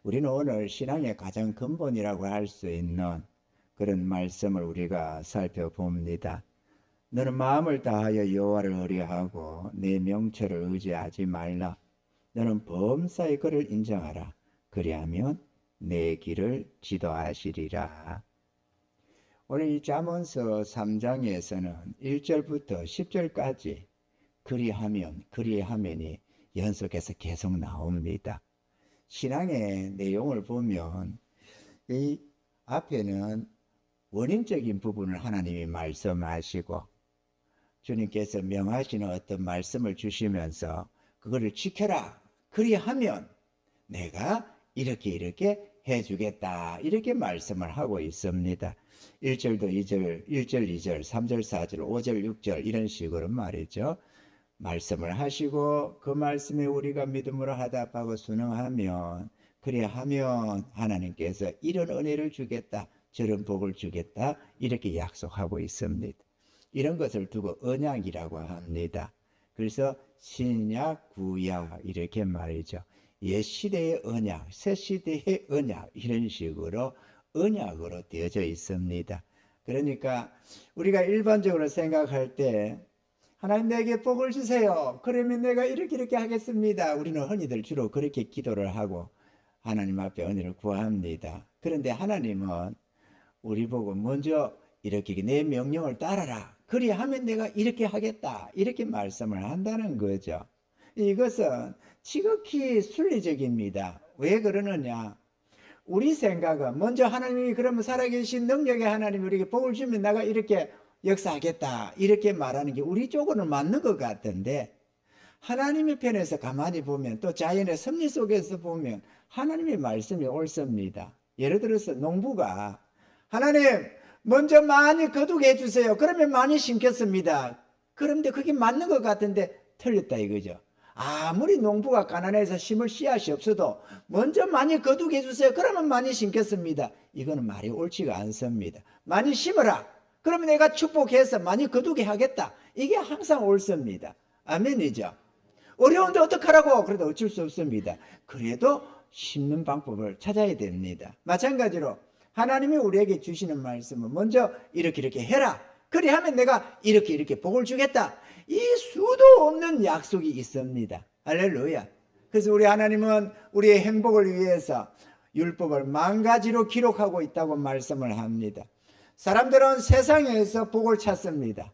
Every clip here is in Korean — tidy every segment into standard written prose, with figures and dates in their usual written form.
우리는 오늘 신앙의 가장 근본이라고 할 수 있는 그런 말씀을 우리가 살펴봅니다. 너는 마음을 다하여 여호와를 의뢰하고 내 명철을 의지하지 말라. 너는 범사의 그를 인정하라. 그리하면 내 길을 지도하시리라. 오늘 이 잠언서 3장에서는 1절부터 10절까지 그리하면이 연속해서 계속 나옵니다. 신앙의 내용을 보면 이 앞에는 원인적인 부분을 하나님이 말씀하시고 주님께서 명하시는 어떤 말씀을 주시면서 그거를 지켜라. 그리하면 내가 이렇게 해주겠다. 이렇게 말씀을 하고 있습니다. 1절도 2절, 1절, 2절, 3절, 4절, 5절, 6절 이런 식으로 말이죠. 말씀을 하시고 그 말씀에 우리가 믿음으로 하답하고 순응하면 그리하면 하나님께서 이런 은혜를 주겠다. 저런 복을 주겠다. 이렇게 약속하고 있습니다. 이런 것을 두고 언약이라고 합니다. 그래서 신약, 구약 이렇게 말이죠. 옛 시대의 언약, 새 시대의 언약 이런 식으로 언약으로 되어져 있습니다. 그러니까 우리가 일반적으로 생각할 때 하나님 내게 복을 주세요. 그러면 내가 이렇게 하겠습니다. 우리는 흔히들 주로 그렇게 기도를 하고 하나님 앞에 은혜를 구합니다. 그런데 하나님은 우리 보고 먼저 이렇게 내 명령을 따라라. 그리하면 내가 이렇게 하겠다. 이렇게 말씀을 한다는 거죠. 이것은 지극히 순리적입니다. 왜 그러느냐? 우리 생각은 먼저 하나님이 그러면 살아계신 능력의 하나님이 우리에게 복을 주면 내가 이렇게 역사하겠다. 이렇게 말하는 게 우리 쪽으로는 맞는 것 같은데 하나님의 편에서 가만히 보면 또 자연의 섭리 속에서 보면 하나님의 말씀이 옳습니다. 예를 들어서 농부가 하나님 먼저 많이 거두게 해주세요. 그러면 많이 심겠습니다. 그런데 그게 맞는 것 같은데 틀렸다 이거죠. 아무리 농부가 가난해서 심을 씨앗이 없어도 먼저 많이 거두게 해주세요. 그러면 많이 심겠습니다. 이거는 말이 옳지가 않습니다. 많이 심어라. 그러면 내가 축복해서 많이 거두게 하겠다. 이게 항상 옳습니다. 아멘이죠. 어려운데 어떡하라고? 그래도 어쩔 수 없습니다. 그래도 심는 방법을 찾아야 됩니다. 마찬가지로 하나님이 우리에게 주시는 말씀은 먼저 이렇게 해라. 그리하면 내가 이렇게 복을 주겠다. 이 수도 없는 약속이 있습니다. 할렐루야. 그래서 우리 하나님은 우리의 행복을 위해서 율법을 10,000가지로 기록하고 있다고 말씀을 합니다. 사람들은 세상에서 복을 찾습니다.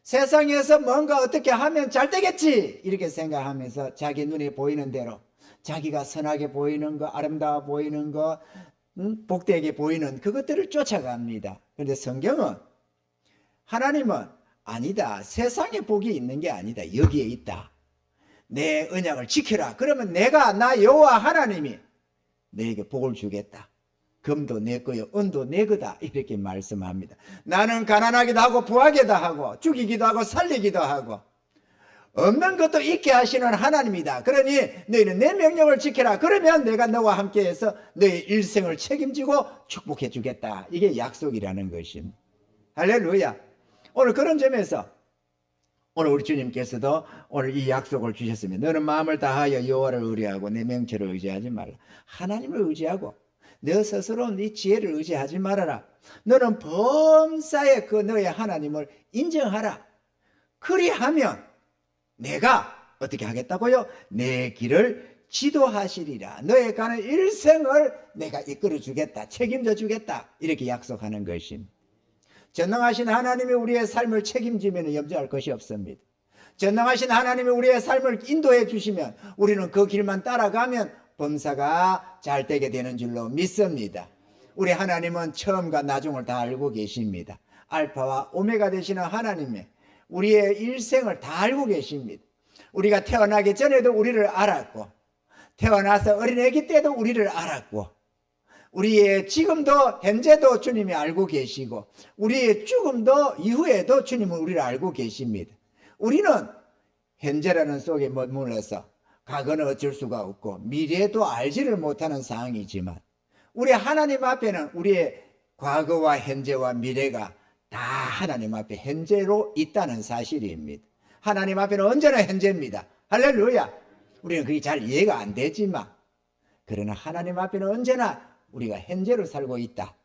세상에서 뭔가 어떻게 하면 잘 되겠지 이렇게 생각하면서 자기 눈에 보이는 대로 자기가 선하게 보이는 거, 아름다워 보이는 거, 복되게 보이는 그것들을 쫓아갑니다. 그런데 성경은 하나님은 아니다. 세상에 복이 있는 게 아니다. 여기에 있다. 내 언약을 지켜라. 그러면 내가 나 여호와 하나님이 너에게 복을 주겠다. 금도 내 거요, 은도 내 거다. 이렇게 말씀합니다. 나는 가난하기도 하고 부하기도 하고 죽이기도 하고 살리기도 하고 없는 것도 있게 하시는 하나님이다. 그러니 너희는 내 명령을 지켜라. 그러면 내가 너와 함께해서 너희 일생을 책임지고 축복해 주겠다. 이게 약속이라는 것입니다. 할렐루야. 오늘 그런 점에서 오늘 우리 주님께서도 오늘 이 약속을 주셨습니다. 너는 마음을 다하여 여호와를 의뢰하고 내 명철을 의지하지 말라. 하나님을 의지하고 너 스스로 네 지혜를 의지하지 말아라. 너는 범사의 그 너의 하나님을 인정하라. 그리하면 내가 어떻게 하겠다고요? 내 길을 지도하시리라. 너의 가는 일생을 내가 이끌어 주겠다. 책임져 주겠다. 이렇게 약속하는 것입니다. 전능하신 하나님이 우리의 삶을 책임지면 염려할 것이 없습니다. 전능하신 하나님이 우리의 삶을 인도해 주시면 우리는 그 길만 따라가면 범사가 잘 되게 되는 줄로 믿습니다. 우리 하나님은 처음과 나중을 다 알고 계십니다. 알파와 오메가 되시는 하나님의 우리의 일생을 다 알고 계십니다. 우리가 태어나기 전에도 우리를 알았고 태어나서 어린애기 때도 우리를 알았고 우리의 지금도 현재도 주님이 알고 계시고 우리의 죽음도 이후에도 주님은 우리를 알고 계십니다. 우리는 현재라는 속에 머물러서 과거는 어쩔 수가 없고 미래도 알지를 못하는 상황이지만 우리 하나님 앞에는 우리의 과거와 현재와 미래가 다 하나님 앞에 현재로 있다는 사실입니다. 하나님 앞에는 언제나 현재입니다. 할렐루야. 우리는 그게 잘 이해가 안 되지만 그러나 하나님 앞에는 언제나 우리가 현재로 살고 있다.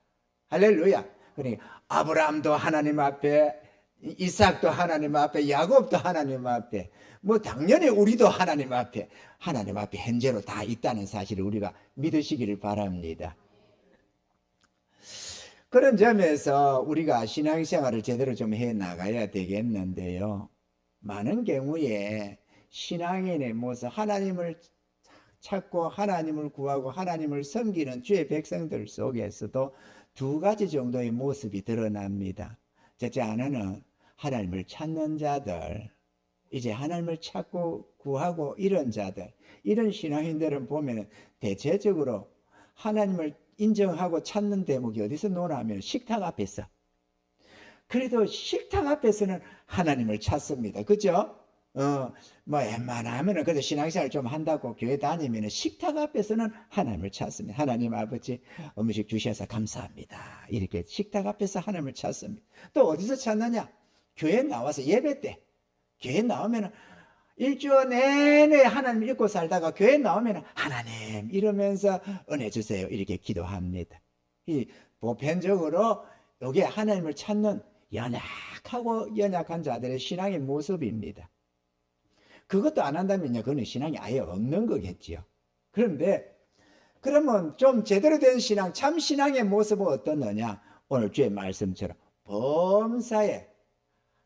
할렐루야. 그러니까 아브라함도 하나님 앞에, 이삭도 하나님 앞에, 야곱도 하나님 앞에, 뭐 당연히 우리도 하나님 앞에 현재로 다 있다는 사실을 우리가 믿으시기를 바랍니다. 그런 점에서 우리가 신앙생활을 제대로 좀 해 나가야 되겠는데요. 많은 경우에 신앙인의 모습, 하나님을 찾고 하나님을 구하고 하나님을 섬기는 주의 백성들 속에서도 두 가지 정도의 모습이 드러납니다. 첫째 하나는 하나님을 찾는 자들, 이제 하나님을 찾고 구하고 이런 자들, 이런 신앙인들은 보면 대체적으로 하나님을 인정하고 찾는 대목이 어디서 노나하면 식탁 앞에서. 그래도 식탁 앞에서는 하나님을 찾습니다. 그죠? 뭐 웬만하면은 그래도 신앙생활 좀 한다고 교회 다니면은 식탁 앞에서는 하나님을 찾습니다. 하나님 아버지 음식 주셔서 감사합니다. 이렇게 식탁 앞에서 하나님을 찾습니다. 또 어디서 찾느냐? 교회 나와서 예배 때. 교회 나오면은 일주일 내내 하나님 잊고 살다가 교회 나오면 하나님 이러면서 은혜 주세요 이렇게 기도합니다. 이 보편적으로 이게 하나님을 찾는 연약하고 연약한 자들의 신앙의 모습입니다. 그것도 안 한다면요, 그건 신앙이 아예 없는 거겠지요. 그런데 그러면 좀 제대로 된 신앙, 참 신앙의 모습은 어떻느냐? 오늘 주의 말씀처럼 범사에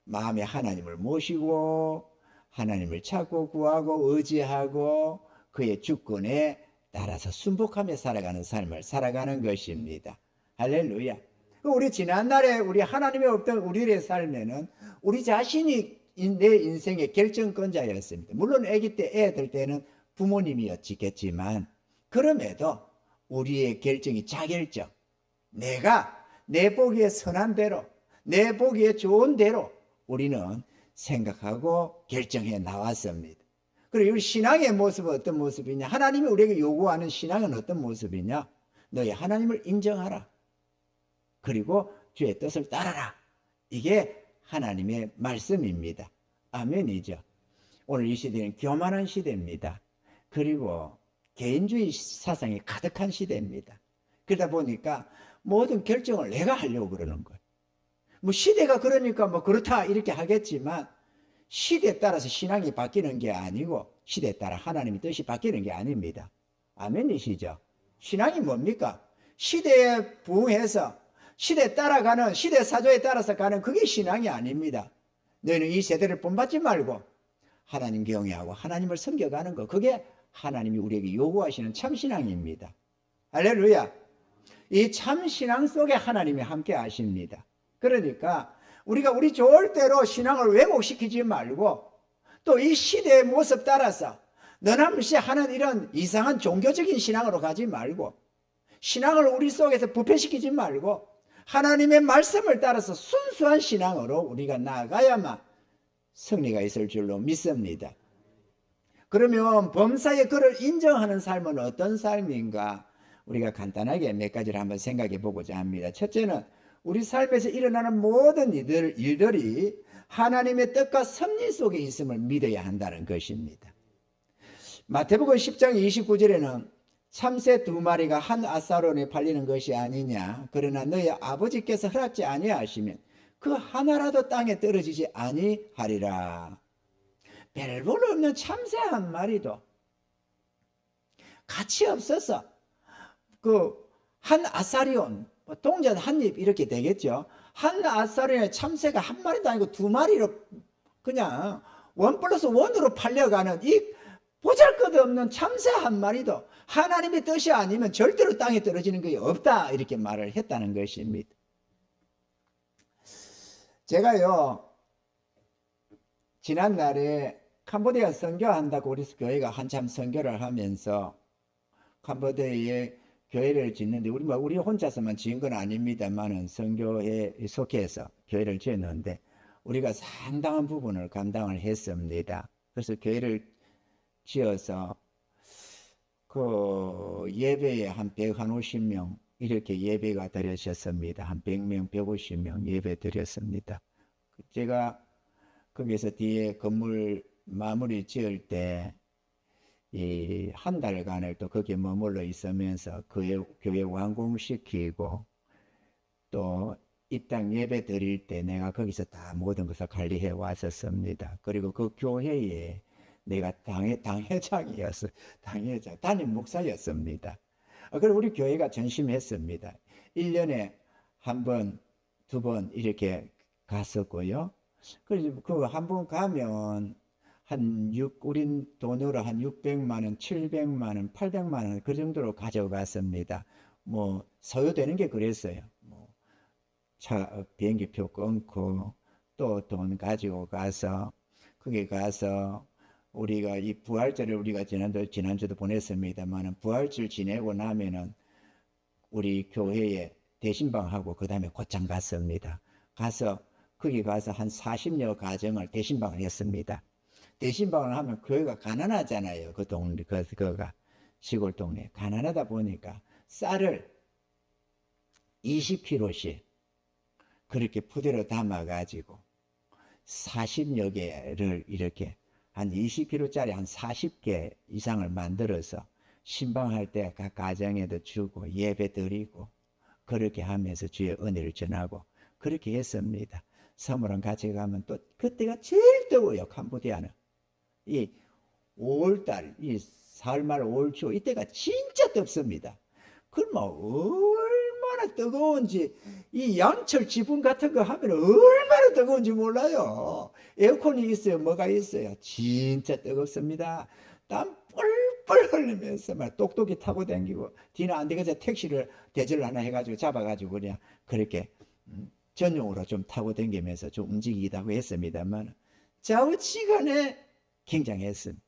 마음에 하나님을 모시고 하나님을 찾고 구하고 의지하고 그의 주권에 따라서 순복하며 살아가는 삶을 살아가는 것입니다. 할렐루야. 우리 지난날에 우리 하나님이 없던 우리의 삶에는 우리 자신이 내 인생의 결정권자였습니다. 물론 아기 때 애들 때는 부모님이었겠지만 그럼에도 우리의 결정이 자결정, 내가 내 보기에 선한 대로 내 보기에 좋은 대로 우리는 생각하고 결정해 나왔습니다. 그리고 우리 신앙의 모습은 어떤 모습이냐? 하나님이 우리에게 요구하는 신앙은 어떤 모습이냐? 너희 하나님을 인정하라. 그리고 주의 뜻을 따라라. 이게 하나님의 말씀입니다. 아멘이죠. 오늘 이 시대는 교만한 시대입니다. 그리고 개인주의 사상이 가득한 시대입니다. 그러다 보니까 모든 결정을 내가 하려고 그러는 거예요. 뭐 시대가 그러니까 뭐 그렇다 이렇게 하겠지만 시대에 따라서 신앙이 바뀌는 게 아니고 시대에 따라 하나님의 뜻이 바뀌는 게 아닙니다. 아멘이시죠? 신앙이 뭡니까? 시대에 부응해서 시대에 따라가는, 시대 사조에 따라서 가는 그게 신앙이 아닙니다. 너희는 이 세대를 본받지 말고 하나님 경외하고 하나님을 섬겨가는 거, 그게 하나님이 우리에게 요구하시는 참신앙입니다. 할렐루야. 이 참신앙 속에 하나님이 함께 하십니다. 그러니까 우리가 우리 좋을 대로 신앙을 왜곡시키지 말고 또 이 시대의 모습 따라서 너남시 하는 이런 이상한 종교적인 신앙으로 가지 말고 신앙을 우리 속에서 부패시키지 말고 하나님의 말씀을 따라서 순수한 신앙으로 우리가 나아가야만 승리가 있을 줄로 믿습니다. 그러면 범사의 그를 인정하는 삶은 어떤 삶인가? 우리가 간단하게 몇 가지를 한번 생각해 보고자 합니다. 첫째는 우리 삶에서 일어나는 모든 일들이 하나님의 뜻과 섭리 속에 있음을 믿어야 한다는 것입니다. 마태복음 10장 29절에는 참새 2마리가 한 앗사론에 팔리는 것이 아니냐. 그러나 너희 아버지께서 허락지 아니하시면 그 하나라도 땅에 떨어지지 아니하리라. 별볼 없는 참새 한 마리도 가치 없어서 그 한 앗사리온, 동전 한 입 이렇게 되겠죠. 한 앗사리온에 참새가 한 마리도 아니고 2마리로 그냥 1+1으로 팔려가는 이 보잘것없는 참새 한 마리도 하나님의 뜻이 아니면 절대로 땅에 떨어지는 게 없다 이렇게 말을 했다는 것입니다. 제가요 지난날에 캄보디아 선교한다고 우리 교회가 한참 선교를 하면서 캄보디아에 교회를 짓는데 우리 혼자서만 지은 건 아닙니다만은 선교에 속해서 교회를 지었는데 우리가 상당한 부분을 감당을 했습니다. 그래서 교회를 지어서 그 예배에 한 150명 이렇게 예배가 드려졌습니다. 한 100명, 150명 예배 드렸습니다. 제가 거기서 뒤에 건물 마무리 지을 때 이 한 달간을 또 거기에 머물러 있으면서 교회 완공시키고 또 이 땅 예배 드릴 때 내가 거기서 다 모든 것을 관리해 왔었습니다. 그리고 그 교회에 내가 당회장이었어. 당회장, 담임 목사였습니다. 그리고 우리 교회가 전심했습니다. 1년에 한 번, 두 번 이렇게 갔었고요. 그래서 그 한 번 가면 우린 돈으로 한 600만 원, 700만 원, 800만 원 그 정도로 가져갔습니다. 뭐 소요되는 게 그랬어요. 뭐 비행기표 끊고 또 돈 가지고 가서 거기 가서 우리가 이 부활절을 우리가 지난주도 보냈습니다만 부활절 지내고 나면은 우리 교회에 대신방하고 그 다음에 곧장 갔습니다. 가서 거기 가서 한 40여 가정을 대신방을 했습니다. 대신방을 하면 교회가 가난하잖아요. 그 동네, 그가 시골 동네 가난하다 보니까 쌀을 20kg씩 그렇게 푸대로 담아가지고 40여 개를 이렇게 한 20kg짜리 한 40개 이상을 만들어서 신방할 때 각 가정에도 주고 예배 드리고 그렇게 하면서 주의 은혜를 전하고 그렇게 했습니다. 사물은 같이 가면 또 그때가 제일 더워요. 캄보디아는 이 5월달 이 사흘말 5월 초 이때가 진짜 덥습니다. 그럼 얼마나 뜨거운지 이 양철 지붕 같은 거 하면 얼마나 뜨거운지 몰라요. 에어컨이 있어요. 뭐가 있어요. 진짜 뜨겁습니다. 땀 뻘뻘 흘리면서 막 똑똑히 타고 다니고 뒤는 안 되겠어 택시를 대절 하나 해가지고 잡아가지고 그냥 그렇게 전용으로 좀 타고 다니면서 좀 움직이기도 했습니다만 좌우지간에 굉장했습니다.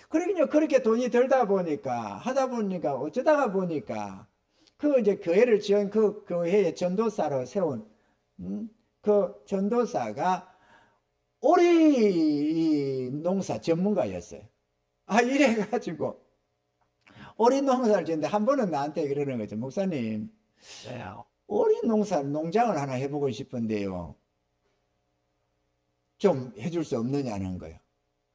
그러니까 그렇게 돈이 들다 보니까 하다 보니까 어쩌다가 보니까 그 이제 교회를 지은 그 교회의 전도사로 세운 그 전도사가 오리 농사 전문가였어요. 이래가지고 오리 농사를 짓는데 한 번은 나한테 그러는 거죠. 목사님, 오리 농장을 하나 해보고 싶은데요. 좀 해줄 수 없느냐는 거예요.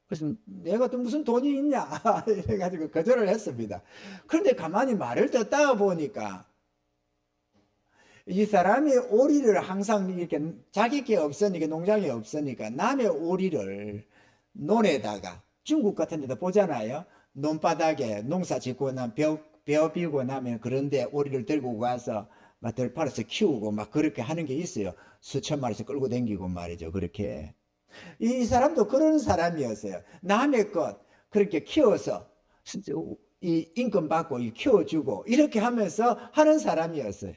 그래서 내가 또 무슨 돈이 있냐 이래가지고 거절을 했습니다. 그런데 가만히 말을 듣다가 보니까 이 사람이 오리를 항상 이렇게 자기 게 없으니까 농장이 없으니까 남의 오리를 논에다가 중국 같은 데도 보잖아요. 논바닥에 농사 짓고 난 벼 비고 나면 그런데 오리를 들고 가서 막 들팔아서 키우고 막 그렇게 하는 게 있어요. 수천 마리씩 끌고 다니고 말이죠. 그렇게. 이 사람도 그런 사람이었어요. 남의 것 그렇게 키워서 이 인건 받고 키워주고 이렇게 하면서 하는 사람이었어요.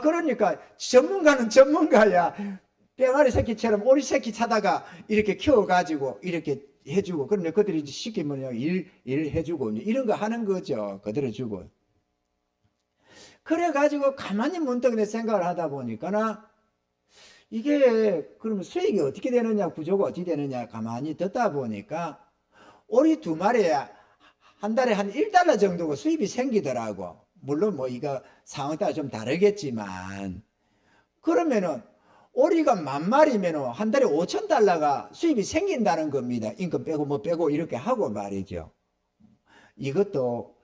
그러니까 전문가는 전문가야. 뺑아리 새끼처럼 오리 새끼 찾아가 이렇게 키워가지고 이렇게 해주고 그러면 그들이 시키면 일 해주고 이런 거 하는 거죠. 그대로 주고. 그래가지고 가만히 문득 내 생각을 하다 보니까 이게 그러면 수익이 어떻게 되느냐 구조가 어떻게 되느냐 가만히 듣다 보니까 오리 2마리에 한 달에 한 $1 정도가 수입이 생기더라고. 물론 뭐 이거 상황 따라 좀 다르겠지만 그러면은 오리가 10,000마리면 한 달에 $5,000가 수입이 생긴다는 겁니다. 인건 빼고 뭐 빼고 이렇게 하고 말이죠. 이것도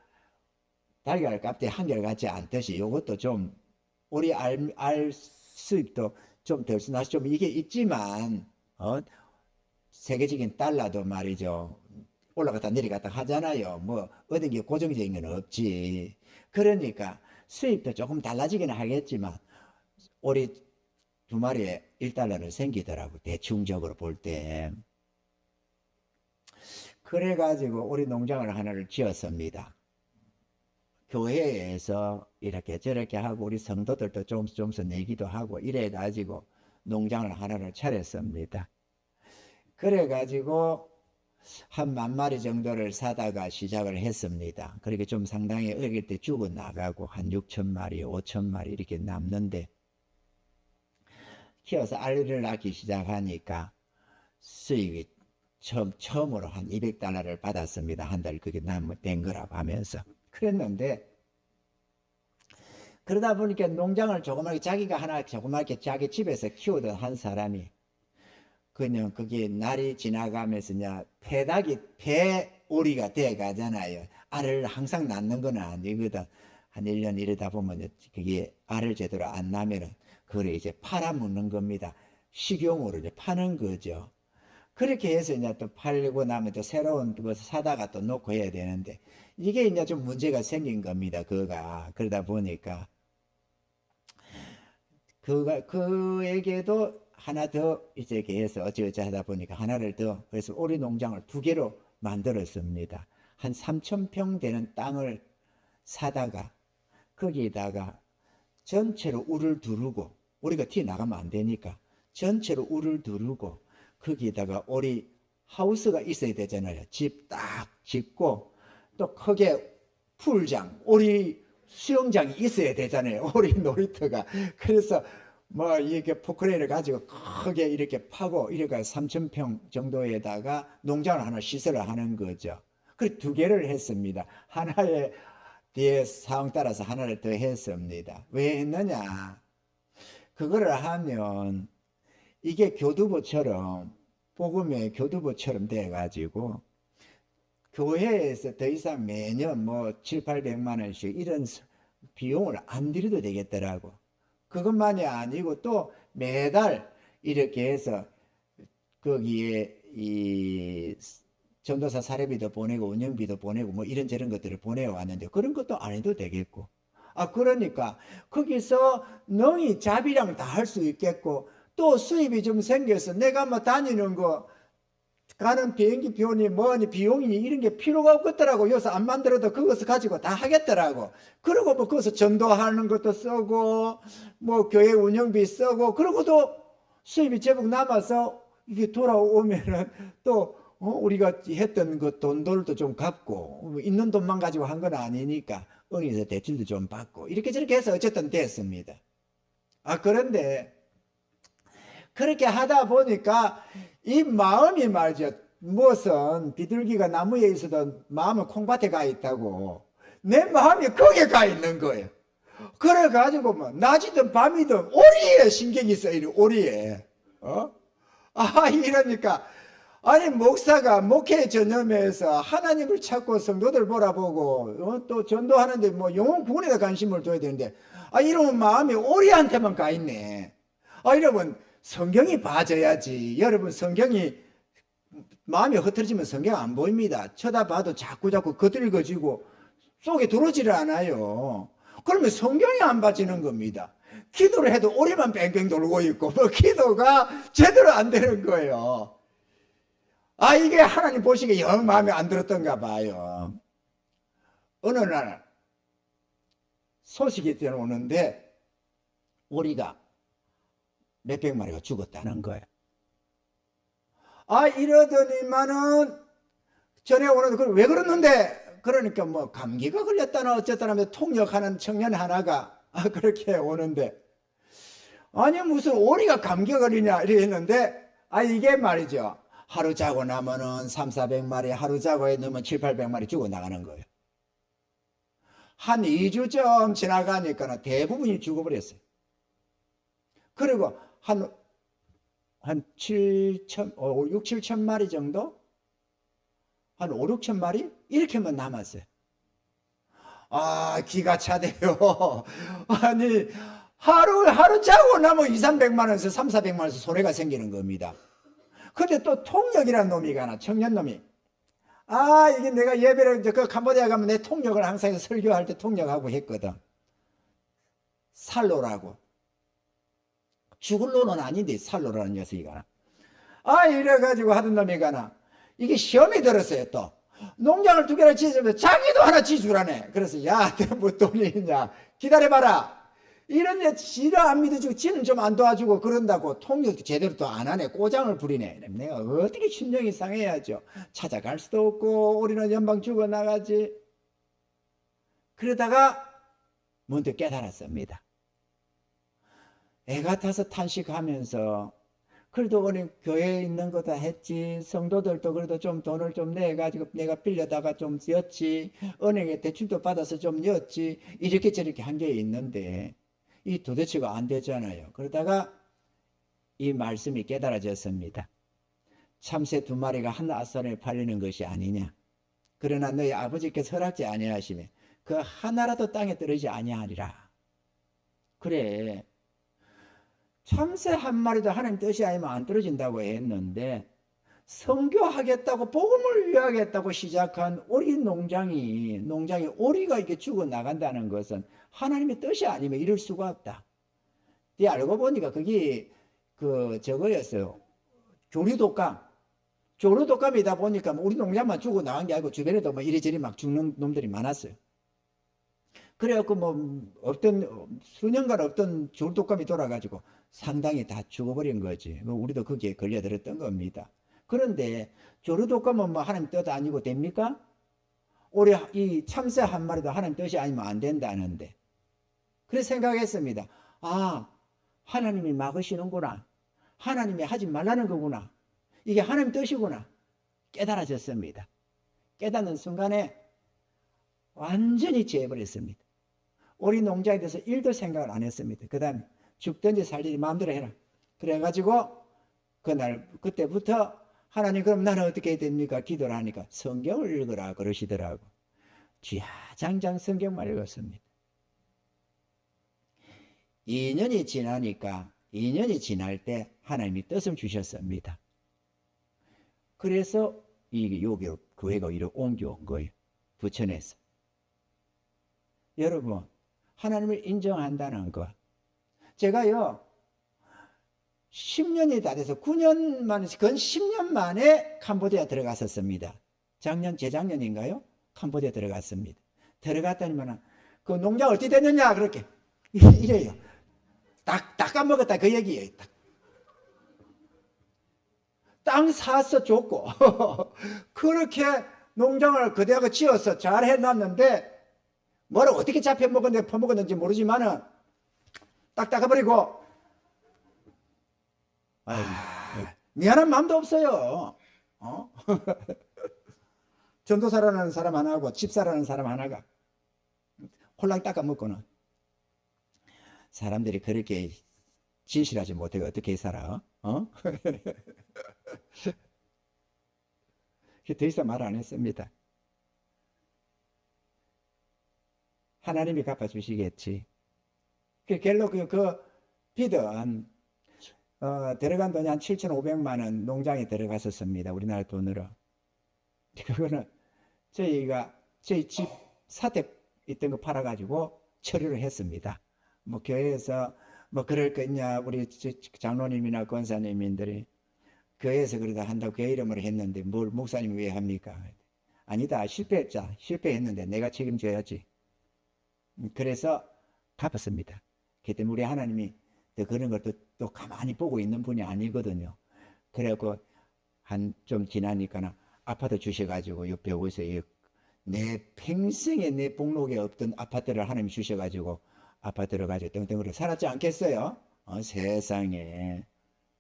달걀 값대 한결같지 않듯이 이것도 좀 오리 알 수입도 좀 덜 나서 좀 이게 있지만 세계적인 달러도 말이죠. 올라갔다 내려갔다 하잖아요. 뭐 어떤 게 고정적인 건 없지. 그러니까 수입도 조금 달라지기는 하겠지만 오리 2마리에 $1는 생기더라고. 대충적으로 볼 때. 그래가지고 오리 농장을 하나를 지었습니다. 교회에서 이렇게 저렇게 하고 우리 성도들도 조금씩 내기도 하고 이래가지고 농장을 하나를 차렸습니다. 그래가지고 한 10,000마리 정도를 사다가 시작을 했습니다. 그렇게 좀 상당히 어릴 때 죽어나가고 한 6,000마리, 5,000마리 이렇게 남는데 키워서 알을 낳기 시작하니까 수익이 처음으로 한 $200를 받았습니다. 한 달 그게 된 거라고 하면서. 그랬는데 그러다 보니까 농장을 조그맣게 자기가 하나 조그맣게 자기 집에서 키우던 한 사람이 그냥 그게 날이 지나가면서 폐 오리가 돼 가잖아요. 알을 항상 낳는 건 아니거든. 한 1년 이러다 보면 그게 알을 제대로 안 낳으면은 그걸 이제 팔아먹는 겁니다. 식용으로 이제 파는 거죠. 그렇게 해서 이제 또 팔고 나면 또 새로운 거 사다가 또 놓고 해야 되는데 이게 이제 좀 문제가 생긴 겁니다. 그가 그러다 보니까 그에게도 하나 더 이제 이렇게 해서 어찌어찌 하다 보니까 하나를 더 그래서 오리 농장을 2개로 만들었습니다. 한 3,000평 되는 땅을 사다가 거기에다가 전체로 울을 두르고 우리가 튀어 나가면 안 되니까 전체로 울을 두르고 거기에다가 오리 하우스가 있어야 되잖아요. 집 딱 짓고 또 크게 풀장, 오리 수영장이 있어야 되잖아요. 오리 놀이터가. 그래서 뭐 이렇게 포크레인을 가지고 크게 이렇게 파고 이렇게 3,000평 정도에다가 농장을 하나 시설을 하는 거죠. 그래서 2개를 했습니다. 하나에 뒤에 상황 따라서 하나를 더 했습니다. 왜 했느냐? 그거를 하면 이게 교두보처럼 복음의 교두보처럼 돼가지고 교회에서 더 이상 매년 뭐 7, 800만 원씩 이런 비용을 안 들여도 되겠더라고. 그것만이 아니고 또 매달 이렇게 해서 거기에 이 전도사 사례비도 보내고 운영비도 보내고 뭐 이런저런 것들을 보내왔는데 그런 것도 안 해도 되겠고. 그러니까 거기서 능히 자비랑 다 할 수 있겠고 또 수입이 좀 생겨서 내가 뭐 다니는 거 가는 비행기 표니 뭐니 비용이 이런 게 필요가 없겠더라고. 여기서 안 만들어도 그것을 가지고 다 하겠더라고. 그리고 뭐 거기서 전도하는 것도 쓰고 뭐 교회 운영비 쓰고 그러고도 수입이 제법 남아서 이게 돌아오면은 또 우리가 했던 그 돈들도 좀 갚고 있는 돈만 가지고 한 건 아니니까 은행에서 대출도 좀 받고 이렇게 저렇게 해서 어쨌든 됐습니다. 그런데 그렇게 하다 보니까 이 마음이 말이죠. 무슨 비둘기가 나무에 있어도 마음은 콩밭에 가 있다고. 내 마음이 거기에 가 있는 거예요. 그래가지고 뭐 낮이든 밤이든 오리에 신경이 쓰이는 오리에. 이러니까 아니 목사가 목회 전념에서 하나님을 찾고 성도들 보라보고 또 전도하는데 뭐 영혼 구원에 관심을 둬야 되는데 이러면 마음이 오리한테만 가 있네. 이러면 성경이 봐줘야지. 여러분 성경이 마음이 흐트러지면 성경 안 보입니다. 쳐다봐도 자꾸자꾸 거들거지고 속에 들어오지를 않아요. 그러면 성경이 안 봐지는 겁니다. 기도를 해도 오리만 뺑뺑 돌고 있고 뭐 기도가 제대로 안 되는 거예요. 이게 하나님 보시기에 영 마음에 안 들었던가 봐요. 어느 날 소식이 들어오는데 오리가 몇백 마리가 죽었다는 거예요. 이러더니만은 전에 오는데 그걸 왜 그러는데 그러니까 뭐 감기가 걸렸다나 어쨌다나 하면서 통역하는 청년 하나가 그렇게 오는데 아니 무슨 오리가 감기가 걸리냐 이렇게 했는데 이게 말이죠. 하루 자고 나면은 3, 400마리 하루 자고 넣으면 7, 800마리 죽어 나가는 거예요. 한 2주쯤 지나가니까 대부분이 죽어버렸어요. 그리고 한 7천, 6, 7천 마리 정도? 한 5, 6천 마리? 이렇게만 남았어요. 기가 차대요. 아니, 하루 자고 나면 2, 300만 원에서 3, 400만 원에서 손해가 생기는 겁니다. 근데 또 통역이라는 놈이 가나, 청년 놈이. 이게 내가 예배를, 그 캄보디아 가면 내 통역을 항상 설교할 때 통역하고 했거든. 살로라고. 죽을 놈은 아닌데 살로라는 녀석이 가나. 이래가지고 하던 놈이 가나. 이게 시험이 들었어요 또. 농장을 2개나 지으면 자기도 하나 지주라네. 그래서 야, 내가 뭐 돈이 있냐. 기다려봐라. 이런데 지를 안 믿어주고 지는 좀 안 도와주고 그런다고 통역도 제대로 또 안 하네. 꼬장을 부리네. 내가 어떻게 심령이 상해야죠. 찾아갈 수도 없고 우리는 연방 죽어나가지. 그러다가 문득 깨달았습니다. 애가 타서 탄식하면서 그래도 우리 교회에 있는 거 다 했지. 성도들도 그래도 좀 돈을 좀 내가지고 내가 빌려다가 좀 였지. 은행에 대출도 받아서 좀 였지. 이렇게 저렇게 한 게 있는데 이 도대체가 안 되잖아요. 그러다가 이 말씀이 깨달아졌습니다. 참새 2마리가 한 아산에 팔리는 것이 아니냐. 그러나 너희 아버지께서 허락지 아니하시면 그 하나라도 땅에 떨어지지 아니하리라. 그래, 참새 한 마리도 하나님 뜻이 아니면 안 떨어진다고 했는데 선교하겠다고 복음을 위하겠다고 시작한 오리 농장이 오리가 이렇게 죽어 나간다는 것은 하나님의 뜻이 아니면 이럴 수가 없다. 알고 보니까 그게 저거였어요. 조류독감이다 보니까 우리 농장만 죽어 나간 게 아니고 주변에도 뭐 이리저리 막 죽는 놈들이 많았어요. 그래갖고 뭐 없던 수년간 없던 조류독감이 돌아가지고 상당히 다 죽어버린 거지. 뭐 우리도 거기에 걸려들었던 겁니다. 그런데 조류독감은 뭐 하나님 뜻 아니고 됩니까? 우리 이 참새 한 마리도 하나님 뜻이 아니면 안 된다는데. 그래서 생각했습니다. 아, 하나님이 막으시는구나. 하나님이 하지 말라는 거구나. 이게 하나님 뜻이구나. 깨달아졌습니다. 깨닫는 순간에 완전히 지해버렸습니다. 오리 농장에 대해서 일도 생각을 안 했습니다. 그 다음에 죽든지 살든지 마음대로 해라. 그래가지고 그때부터 하나님 그럼 나는 어떻게 해야 됩니까? 기도를 하니까 성경을 읽으라 그러시더라고. 쥐야장장 성경만 읽었습니다. 2년이 지날 때 하나님이 뜻을 주셨습니다. 그래서 여기로 교회가 이렇게 옮겨온 거예요. 부천에서. 여러분, 하나님을 인정한다는 거. 제가요, 10년이 다 돼서 9년 만에, 근 10년 만에 캄보디아 들어갔었습니다. 재작년인가요? 캄보디아 들어갔습니다. 들어갔더니만, 그 농장 어떻게 됐느냐? 그렇게. 이래요. 딱 까먹었다. 그 얘기예요. 땅 사서 줬고, 그렇게 농장을 그대로 지어서 잘 해놨는데, 뭐를 어떻게 퍼먹었는지 모르지만은, 딱 닦아버리고, 미안한 마음도 없어요. 전도사라는 사람 하나하고 집사라는 사람 하나가 홀랑 닦아먹고는 사람들이 그렇게 진실하지 못하고 어떻게 살아? 더 이상 말 안 했습니다. 하나님이 갚아주시겠지. 결국 그 빚은 들어간 돈이 한 7,500만 원 농장에 들어갔었습니다. 우리나라 돈으로. 그거는 저희 집 사택 있던 거 팔아가지고 처리를 했습니다. 뭐 교회에서 뭐 그럴 거 있냐, 우리 장로님이나 권사님들이 교회에서 그러다 한다고 교회 이름으로 했는데 뭘 목사님이 왜 합니까? 아니다, 실패했는데 내가 책임져야지. 그래서 갚았습니다. 그때 우리 하나님이 그런 걸 또 가만히 보고 있는 분이 아니거든요. 그래갖고 좀 지나니까 아파트 주셔가지고 옆에 오서 내 평생에 내 복록에 없던 아파트를 하나님이 주셔가지고 아파트를 가지고 땡땡으로 살았지 않겠어요? 세상에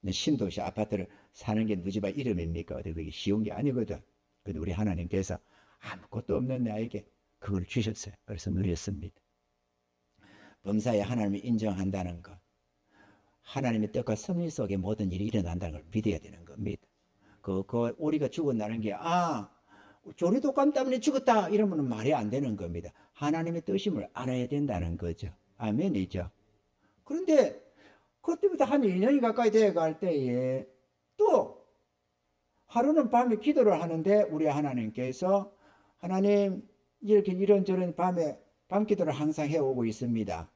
신도시 아파트를 사는 게 누지 바 이름입니까? 그게 쉬운 게 아니거든. 근데 우리 하나님께서 아무것도 없는 나에게 그걸 주셨어요. 그래서 누렸습니다. 범사에 하나님을 인정한다는 것, 하나님의 뜻과 섭리 속에 모든 일이 일어난다는 걸 믿어야 되는 겁니다. 그 오리가 죽었다는 게 조류독감 때문에 죽었다 이러면 말이 안 되는 겁니다. 하나님의 뜻임을 알아야 된다는 거죠. 아멘이죠. 그런데 그때부터 한 2년이 가까이 되어갈 때에 또 하루는 밤에 기도를 하는데 우리 하나님께서 하나님 이렇게 이런저런 밤 기도를 항상 해오고 있습니다.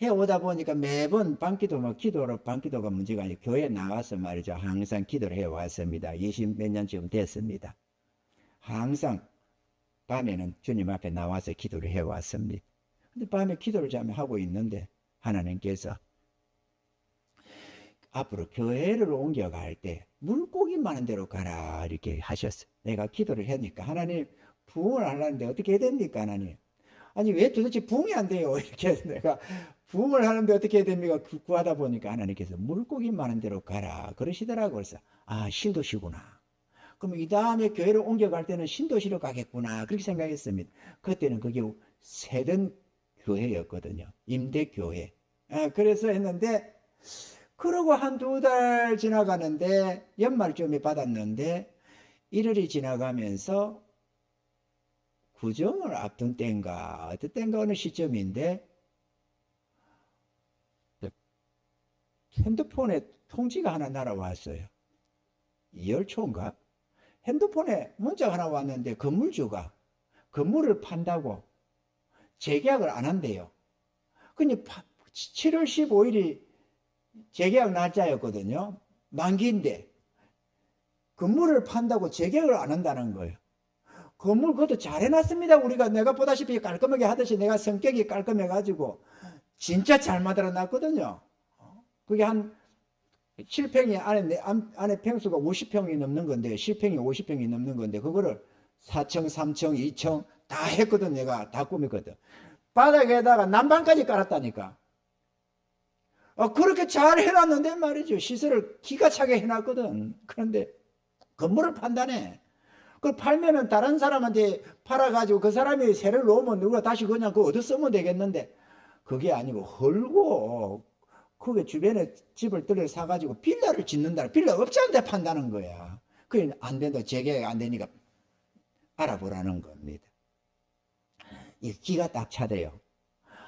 해오다 보니까 매번 밤기도가 문제가 아니고 교회에 나와서 말이죠. 항상 기도를 해왔습니다. 20몇 년쯤 됐습니다. 항상 밤에는 주님 앞에 나와서 기도를 해왔습니다. 근데 밤에 기도를 하고 있는데 하나님께서 앞으로 교회를 옮겨갈 때 물고기 많은 데로 가라 이렇게 하셨어요. 내가 기도를 하니까 하나님 부흥을 하려는데 어떻게 해야 됩니까 하나님? 아니 왜 도대체 부흥이 안 돼요? 이렇게 내가 부흥을 하는데 어떻게 해야 됩니까? 구하다 보니까 하나님께서 물고기 많은 데로 가라 그러시더라고요. 그래서 신도시구나. 그럼 이 다음에 교회를 옮겨갈 때는 신도시로 가겠구나 그렇게 생각했습니다. 그때는 그게 세던 교회였거든요. 임대교회. 그래서 했는데 그러고 한 2달 지나가는데 연말쯤에 받았는데 1월이 지나가면서 구정을 앞둔 때인가 어떤 때인가 어느 시점인데 핸드폰에 통지가 하나 날아왔어요. 2월 초인가? 핸드폰에 문자가 하나 왔는데 건물주가 건물을 판다고 재계약을 안 한대요. 근데 7월 15일이 재계약 날짜였거든요. 만기인데 건물을 판다고 재계약을 안 한다는 거예요. 건물 그것도 잘 해놨습니다. 우리가 내가 보다시피 깔끔하게 하듯이 내가 성격이 깔끔해가지고 진짜 잘 만들어 놨거든요. 그게 한 7평이 안에 평수가 50평이 넘는 건데 10평이 50평이 넘는 건데 그거를 4층, 3층, 2층 다 했거든. 내가 다 꾸몄거든. 바닥에다가 난방까지 깔았다니까. 그렇게 잘 해놨는데 말이죠. 시설을 기가 차게 해놨거든. 그런데 건물을 판다네. 그걸 팔면은 다른 사람한테 팔아가지고 그 사람이 세를 놓으면 누가 다시 그냥 그거 얻어 쓰면 되겠는데 그게 아니고 헐고 그게 주변에 집을 뜰을 사가지고 빌라를 짓는다. 빌라 업자한테 판다는 거야. 그게 안 된다. 재계약 안 되니까 알아보라는 겁니다. 이 기가 딱 차대요.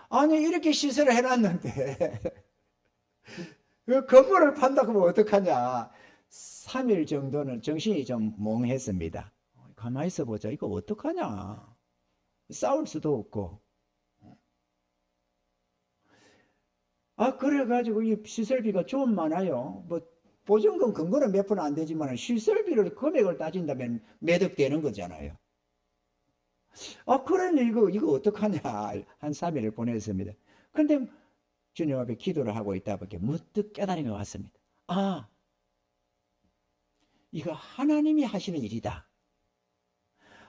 아니 이렇게 시설을 해놨는데 그 건물을 판다고 하면 어떡하냐. 3일 정도는 정신이 좀 몽했습니다. 가만히 있어보자. 이거 어떡하냐. 싸울 수도 없고. 그래가지고 이 시설비가 좀 많아요. 뭐 보증금 근거는 몇 푼 안 되지만 시설비를 금액을 따진다면 몇 억 되는 거잖아요. 그러니 이거 어떡하냐. 한 3일을 보냈습니다. 그런데 주님 앞에 기도를 하고 있다 보니까 문득 깨달음이 왔습니다. 이거 하나님이 하시는 일이다.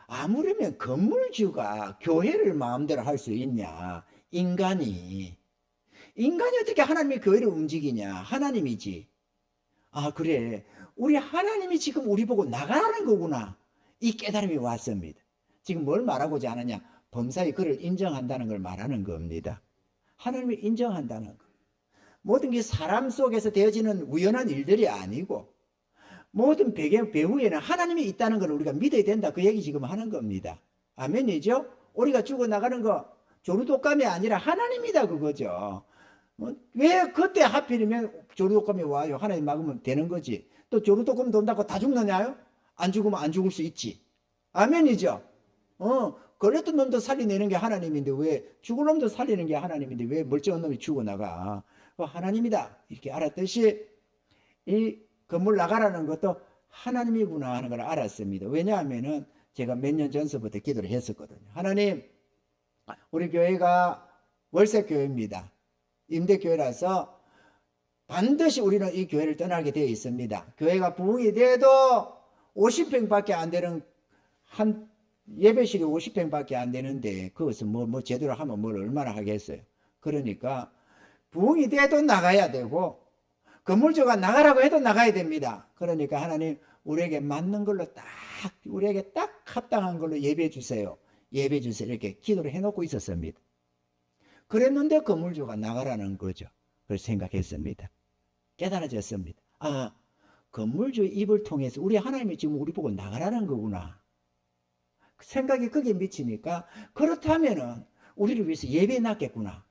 아무려면 건물주가 교회를 마음대로 할 수 있냐. 인간이 어떻게 하나님의 교회를 움직이냐. 하나님이지. 그래. 우리 하나님이 지금 우리 보고 나가라는 거구나. 이 깨달음이 왔습니다. 지금 뭘 말하고자 하느냐. 범사의 그를 인정한다는 걸 말하는 겁니다. 하나님을 인정한다는 거. 모든 게 사람 속에서 되어지는 우연한 일들이 아니고 모든 배후에는 하나님이 있다는 걸 우리가 믿어야 된다. 그 얘기 지금 하는 겁니다. 아멘이죠? 우리가 죽어나가는 거 조루독감이 아니라 하나님이다 그거죠. 왜 그때 하필이면 조루독감이 와요? 하나님 막으면 되는 거지. 또 조루독감 돈다고 다 죽느냐요? 안 죽으면 안 죽을 수 있지. 아멘이죠? 걸렸던 놈도 살려내는 게 하나님인데 왜 죽을 놈도 살리는 게 하나님인데 왜 멀쩡한 놈이 죽어나가. 하나님이다 이렇게 알았듯이 이 건물 나가라는 것도 하나님이구나 하는 걸 알았습니다. 왜냐하면은 제가 몇 년 전서부터 기도를 했었거든요. 하나님, 우리 교회가 월세교회입니다. 임대교회라서 반드시 우리는 이 교회를 떠나게 되어 있습니다. 교회가 부흥이 돼도 50평밖에 안 되는 한 예배실이 50평밖에 안 되는데 그것은 뭐 제대로 하면 뭘 얼마나 하겠어요. 그러니까 부흥이 돼도 나가야 되고 건물주가 나가라고 해도 나가야 됩니다. 그러니까 하나님 우리에게 맞는 걸로 우리에게 딱 합당한 걸로 예배해 주세요. 예배해 주세요. 이렇게 기도를 해놓고 있었습니다. 그랬는데 건물주가 나가라는 거죠. 그걸 생각했습니다. 깨달아졌습니다. 건물주 입을 통해서 우리 하나님이 지금 우리 보고 나가라는 거구나. 생각이 거기에 미치니까 그렇다면은 우리를 위해서 예배해 놨겠구나.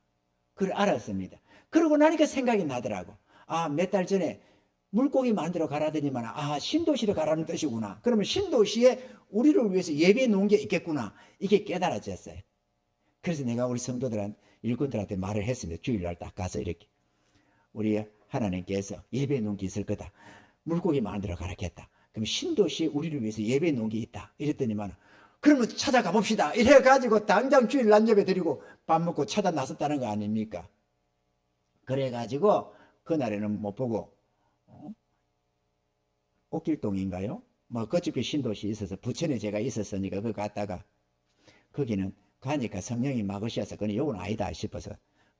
그걸 알았습니다. 그러고 나니까 생각이 나더라고. 몇 달 전에 물고기 만들어 가라더니만 신도시로 가라는 뜻이구나. 그러면 신도시에 우리를 위해서 예배해 놓은 게 있겠구나. 이게 깨달아졌어요. 그래서 내가 우리 성도들한테 일꾼들한테 말을 했습니다. 주일날 딱 가서 이렇게 우리 하나님께서 예배해 놓은 게 있을 거다. 물고기 만들어 가라겠다. 그럼 신도시에 우리를 위해서 예배해 놓은 게 있다. 이랬더니만 그러면 찾아가 봅시다. 이래가지고 당장 주일날 예배 드리고 밥 먹고 찾아 나섰다는 거 아닙니까? 그래가지고 그날에는 못 보고 옥길동인가요? 그쪽에 신도시 있어서 부천에 제가 있었으니까 그 갔다가 거기는 가니까 성령이 막으셔서 그건 요건 아니다 싶어서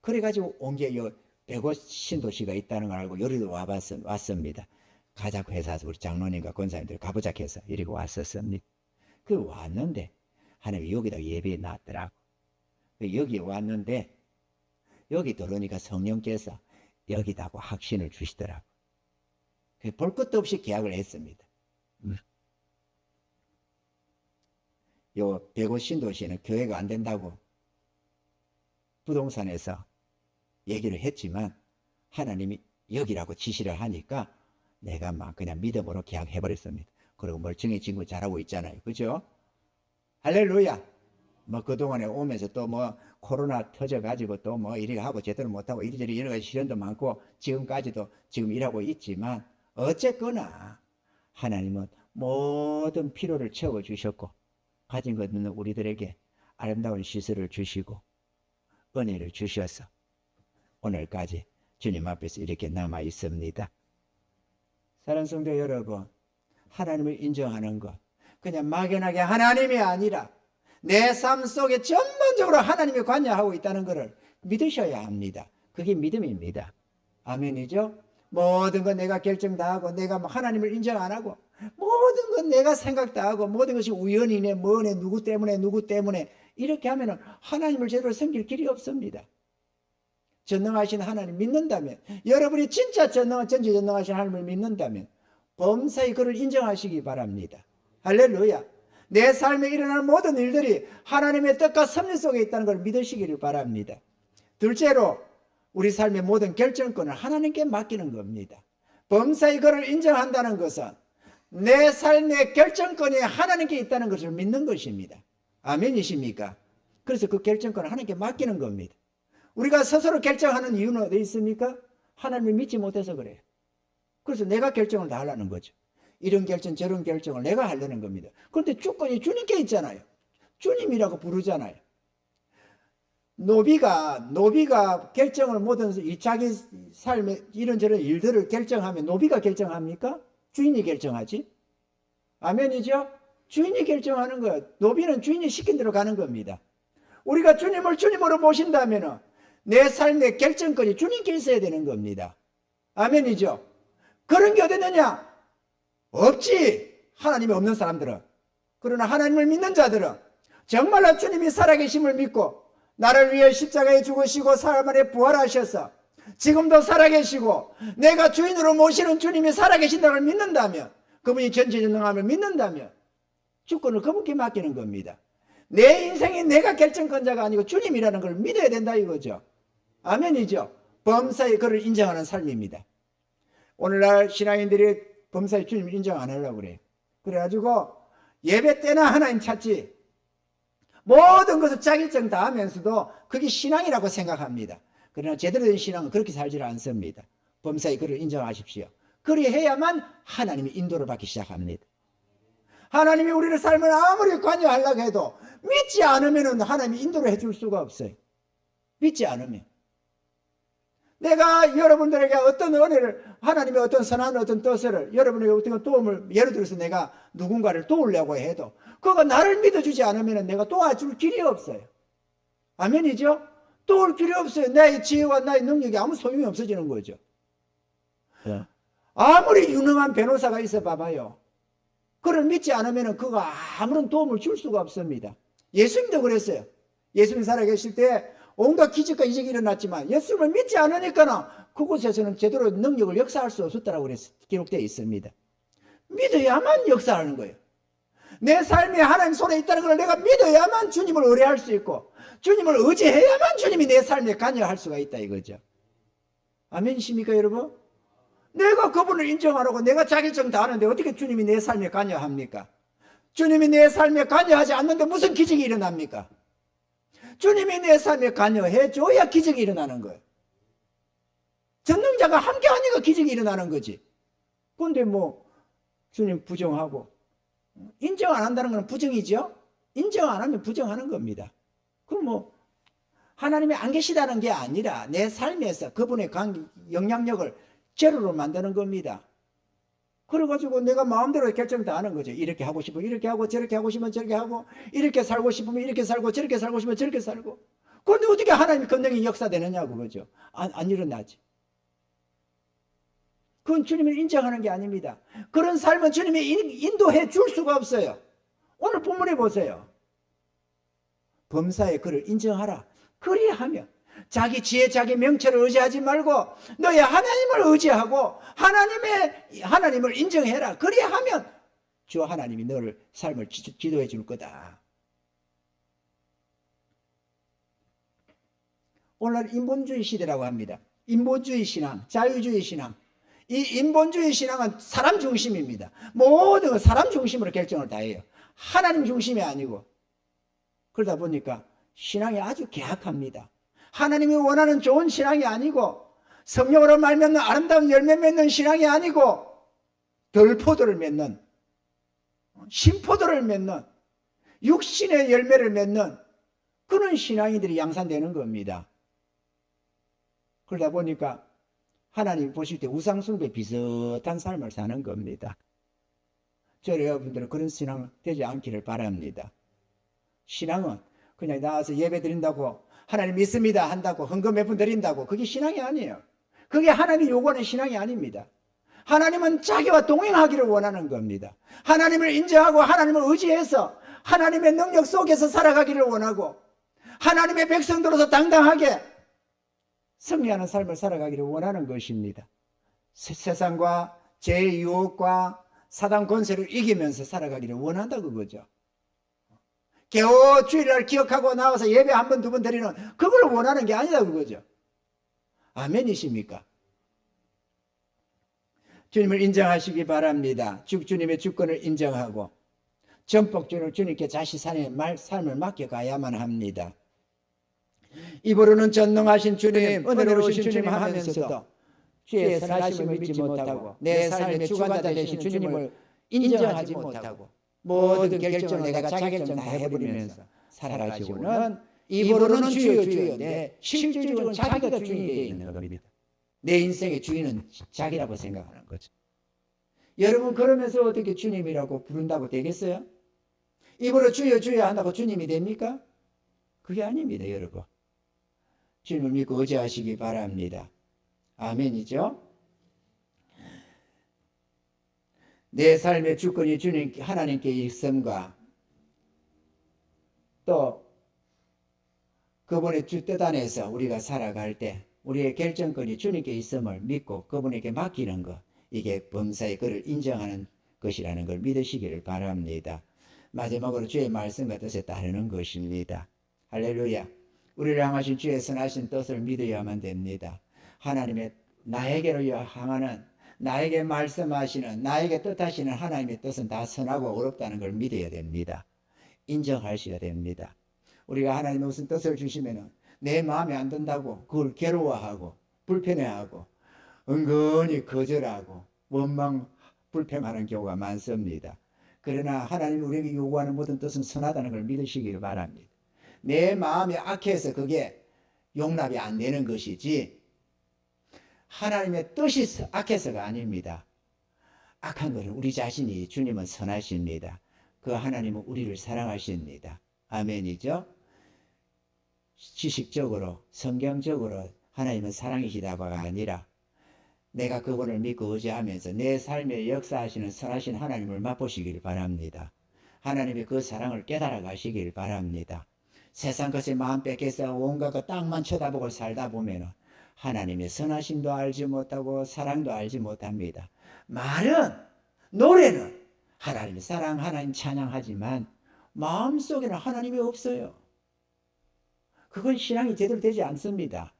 그래가지고 온 게 요 백오 신도시가 있다는 걸 알고 여기도 왔습니다. 가자고 해서 우리 장로님과 권사님들 가보자 해서 이리고 왔었습니다. 그 왔는데 하나님이 여기다 예배해 놨더라고. 여기 왔는데 여기 들어오니까 성령께서 여기다고 확신을 주시더라고. 볼 것도 없이 계약을 했습니다. 요 105 신도시는 교회가 안 된다고 부동산에서 얘기를 했지만 하나님이 여기라고 지시를 하니까 내가 막 그냥 믿음으로 계약해버렸습니다. 그리고 멀쩡해진 거 잘하고 있잖아요. 그죠? 할렐루야. 뭐 그동안에 오면서 또 뭐 코로나 터져가지고 또 뭐 이렇게 하고 제대로 못하고 이리저리 여러 가지 시련도 많고 지금까지도 지금 일하고 있지만 어쨌거나 하나님은 모든 필요를 채워주셨고 가진 것 없는 우리들에게 아름다운 시설을 주시고 은혜를 주셔서 오늘까지 주님 앞에서 이렇게 남아 있습니다. 사랑하는 성도 여러분, 하나님을 인정하는 것 그냥 막연하게 하나님이 아니라 내 삶 속에 전반적으로 하나님이 관여하고 있다는 것을 믿으셔야 합니다. 그게 믿음입니다. 아멘이죠? 모든 건 내가 결정 다 하고 내가 하나님을 인정 안 하고 모든 건 내가 생각 다 하고 모든 것이 우연이네 뭐네 누구 때문에 이렇게 하면 하나님을 제대로 섬길 길이 없습니다. 전능하신 하나님 믿는다면 여러분이 진짜 전지전능하신 하나님을 믿는다면 범사에 그를 인정하시기 바랍니다. 할렐루야. 내 삶에 일어나는 모든 일들이 하나님의 뜻과 섭리 속에 있다는 걸 믿으시기를 바랍니다. 둘째로 우리 삶의 모든 결정권을 하나님께 맡기는 겁니다. 범사에 그를 인정한다는 것은 내 삶의 결정권이 하나님께 있다는 것을 믿는 것입니다. 아멘이십니까? 그래서 그 결정권을 하나님께 맡기는 겁니다. 우리가 스스로 결정하는 이유는 어디 있습니까? 하나님을 믿지 못해서 그래요. 그래서 내가 결정을 다 하려는 거죠. 이런 결정 저런 결정을 내가 하려는 겁니다. 그런데 주권이 주님께 있잖아요. 주님이라고 부르잖아요. 노비가 결정을 모든 자기 삶의 이런저런 일들을 결정하면 노비가 결정합니까? 주인이 결정하지. 아멘이죠? 주인이 결정하는 거예요. 노비는 주인이 시킨 대로 가는 겁니다. 우리가 주님을 주님으로 모신다면 내 삶의 결정권이 주님께 있어야 되는 겁니다. 아멘이죠? 그런 게 어디 있느냐? 없지. 하나님이 없는 사람들은. 그러나 하나님을 믿는 자들은 정말로 주님이 살아계심을 믿고 나를 위해 십자가에 죽으시고 사흘 만에 부활하셔서 지금도 살아계시고 내가 주인으로 모시는 주님이 살아계신다는 걸 믿는다면 그분이 전지전능함을 믿는다면 주권을 그분께 맡기는 겁니다. 내 인생이 내가 결정권자가 아니고 주님이라는 걸 믿어야 된다 이거죠. 아멘이죠. 범사에 그를 인정하는 삶입니다. 오늘날 신앙인들이 범사에 주님을 인정 안 하려고 그래요. 그래가지고 예배 때나 하나님 찾지 모든 것을 자결정 다 하면서도 그게 신앙이라고 생각합니다. 그러나 제대로 된 신앙은 그렇게 살지 않습니다. 범사에 그를 인정하십시오. 그리해야만 하나님이 인도를 받기 시작합니다. 하나님이 우리를 삶을 아무리 관여하려고 해도 믿지 않으면 하나님이 인도를 해줄 수가 없어요. 믿지 않으면. 내가 여러분들에게 어떤 은혜를 하나님의 어떤 선한 어떤 뜻을 여러분에게 어떤 도움을 예를 들어서 내가 누군가를 도우려고 해도 그가 나를 믿어주지 않으면 내가 도와줄 길이 없어요. 아멘이죠? 도울 길이 없어요. 나의 지혜와 나의 능력이 아무 소용이 없어지는 거죠. 아무리 유능한 변호사가 있어 봐봐요. 그를 믿지 않으면 그가 아무런 도움을 줄 수가 없습니다. 예수님도 그랬어요. 예수님 살아계실 때 온갖 기적과 이적이 일어났지만 예수님을 믿지 않으니까는 그곳에서는 제대로 능력을 역사할 수 없었다고 그래서 기록되어 있습니다. 믿어야만 역사하는 거예요. 내 삶이 하나님 손에 있다는 걸 내가 믿어야만 주님을 의뢰할 수 있고 주님을 의지해야만 주님이 내 삶에 관여할 수가 있다 이거죠. 아멘이십니까 여러분? 내가 그분을 인정하라고 내가 자결정 다 하는데 어떻게 주님이 내 삶에 관여합니까? 주님이 내 삶에 관여하지 않는데 무슨 기적이 일어납니까? 주님이 내 삶에 관여해 줘야 기적이 일어나는 거예요. 전능자가 함께 하니까 기적이 일어나는 거지. 그런데 뭐 주님 부정하고 인정 안 한다는 건 부정이죠. 인정 안 하면 부정하는 겁니다. 그럼 뭐 하나님이 안 계시다는 게 아니라 내 삶에서 그분의 영향력을 제로로 만드는 겁니다. 그래가지고 내가 마음대로 결정 다 하는 거죠. 이렇게 하고 싶으면 이렇게 하고 저렇게 하고 싶으면 저렇게 하고 이렇게 살고 싶으면 이렇게 살고 저렇게 살고 싶으면 저렇게 살고. 그런데 어떻게 하나님의 권능이 역사되느냐고 그러죠. 안 일어나지. 그건 주님을 인정하는 게 아닙니다. 그런 삶은 주님이 인도해 줄 수가 없어요. 오늘 본문에 보세요. 범사에 그를 인정하라. 그리하면 자기 지혜 자기 명철을 의지하지 말고 너의 하나님을 의지하고 하나님을 인정해라. 그리하면 주 하나님이 너를 삶을 지도해 줄 거다. 오늘날 인본주의 시대라고 합니다. 인본주의 신앙, 자유주의 신앙. 이 인본주의 신앙은 사람 중심입니다. 모든 사람 중심으로 결정을 다 해요. 하나님 중심이 아니고. 그러다 보니까 신앙이 아주 개악합니다. 하나님이 원하는 좋은 신앙이 아니고, 성령으로 말미암는 아름다운 열매 맺는 신앙이 아니고, 덜포도를 맺는, 신포도를 맺는, 육신의 열매를 맺는 그런 신앙인들이 양산되는 겁니다. 그러다 보니까 하나님 보실 때 우상숭배 비슷한 삶을 사는 겁니다. 저희 여러분들은 그런 신앙 되지 않기를 바랍니다. 신앙은 그냥 나와서 예배 드린다고, 하나님 믿습니다 한다고, 헌금 몇 푼 드린다고, 그게 신앙이 아니에요. 그게 하나님이 요구하는 신앙이 아닙니다. 하나님은 자기와 동행하기를 원하는 겁니다. 하나님을 인정하고 하나님을 의지해서 하나님의 능력 속에서 살아가기를 원하고, 하나님의 백성들로서 당당하게 승리하는 삶을 살아가기를 원하는 것입니다. 세상과 죄의 유혹과 사단 권세를 이기면서 살아가기를 원한다 그거죠. 겨우 주일날 기억하고 나와서 예배 한 번, 두 번 드리는 그걸 원하는 게 아니다 그거죠. 아멘이십니까? 주님을 인정하시기 바랍니다. 주님의 주권을 인정하고 전폭적으로 주님께 자신 삶을 맡겨가야만 합니다. 입으로는 전능하신 주님, 은혜로우신 주님 하면서도 주의 선하심을 믿지 못하고 내 삶의 주관자 되신 주님을 인정하지 못하고 모든 결정을 내가 자결정 다 해버리면서 살아가시고는 입으로는 주여 주여인데 실질적으로 자기가 주인이 되어 있는 겁니다. 내 인생의 주인은 자기라고 생각하는 거죠. 여러분 그러면서 어떻게 주님이라고 부른다고 되겠어요? 입으로 주여 주여 한다고 주님이 됩니까? 그게 아닙니다 여러분. 주님을 믿고 의지하시기 바랍니다. 아멘이죠? 내 삶의 주권이 주님 하나님께 있음과 또 그분의 뜻 안에서 우리가 살아갈 때 우리의 결정권이 주님께 있음을 믿고 그분에게 맡기는 것, 이게 범사의 그를 인정하는 것이라는 걸 믿으시기를 바랍니다. 마지막으로 주의 말씀과 뜻에 따르는 것입니다. 할렐루야. 우리를 향하신 주의 선하신 뜻을 믿어야만 됩니다. 하나님의 나에게로 향하는, 나에게 말씀하시는, 나에게 뜻하시는 하나님의 뜻은 다 선하고 어렵다는 걸 믿어야 됩니다. 인정하셔야 됩니다. 우리가 하나님의 무슨 뜻을 주시면은 내 마음에 안 든다고 그걸 괴로워하고 불편해하고 은근히 거절하고 원망 불평하는 경우가 많습니다. 그러나 하나님이 우리에게 요구하는 모든 뜻은 선하다는 걸 믿으시기를 바랍니다. 내 마음이 악해서 그게 용납이 안 되는 것이지 하나님의 뜻이 악해서가 아닙니다. 악한 것은 우리 자신이, 주님은 선하십니다. 그 하나님은 우리를 사랑하십니다. 아멘이죠? 지식적으로 성경적으로 하나님은 사랑이시다가 아니라 내가 그분을 믿고 의지하면서 내 삶에 역사하시는 선하신 하나님을 맛보시길 바랍니다. 하나님의 그 사랑을 깨달아 가시길 바랍니다. 세상 것에 마음 뺏겨서 온갖 그 땅만 쳐다보고 살다 보면 하나님의 선하심도 알지 못하고 사랑도 알지 못합니다. 말은, 노래는 하나님의 사랑, 하나님 찬양하지만 마음속에는 하나님이 없어요. 그건 신앙이 제대로 되지 않습니다.